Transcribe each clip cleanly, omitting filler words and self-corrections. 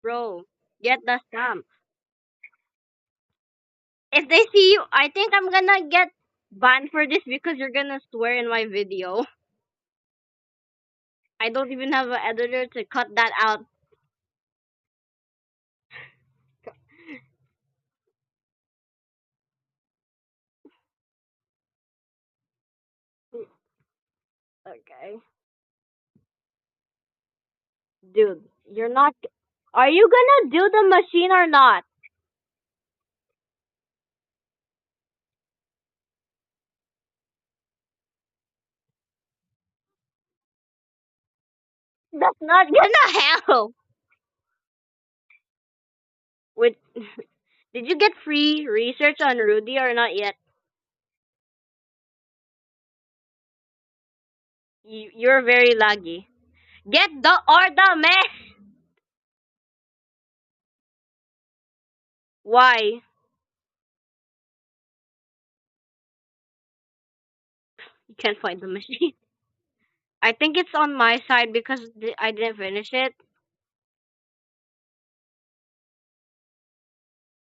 bro. Get the stamp. If they see you, I think I'm gonna get banned for this because you're gonna swear in my video. I don't even have an editor to cut that out. Okay. Dude, you're not. Are you gonna do the machine or not? That's not gonna help. With did you get free research on Rudy or not yet? You're very laggy. Get the order, man. Why? You can't find the machine. I think it's on my side because I didn't finish it.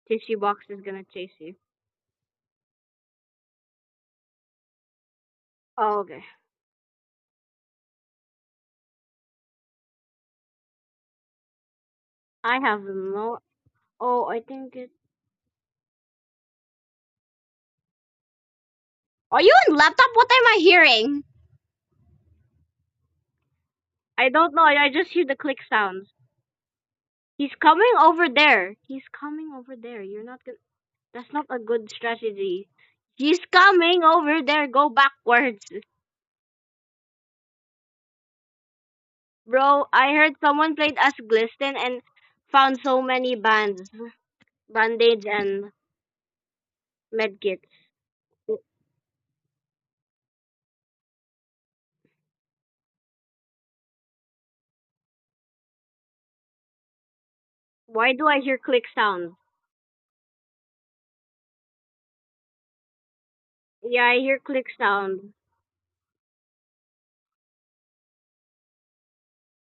Tissue box is gonna chase you. Oh, okay. I have no. Oh, I think it. Are you on laptop? What am I hearing? I don't know. I just hear the click sounds. He's coming over there. He's coming over there. You're not gonna. That's not a good strategy. He's coming over there. Go backwards. Bro, I heard someone played as Glisten and found so many bands, bandage and medkits. Why do I hear click sounds? Yeah, I hear click sound.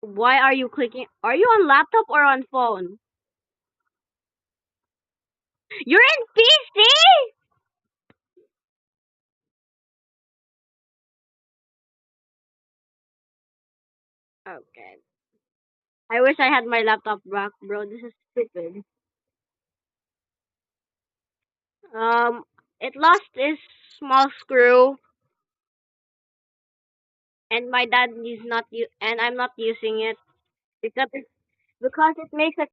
Why are you clicking? Are you on laptop or on phone? You're in PC? Okay. I wish I had my laptop back, bro. This is stupid. It lost its small screw, and my dad is not and I'm not using it because it makes a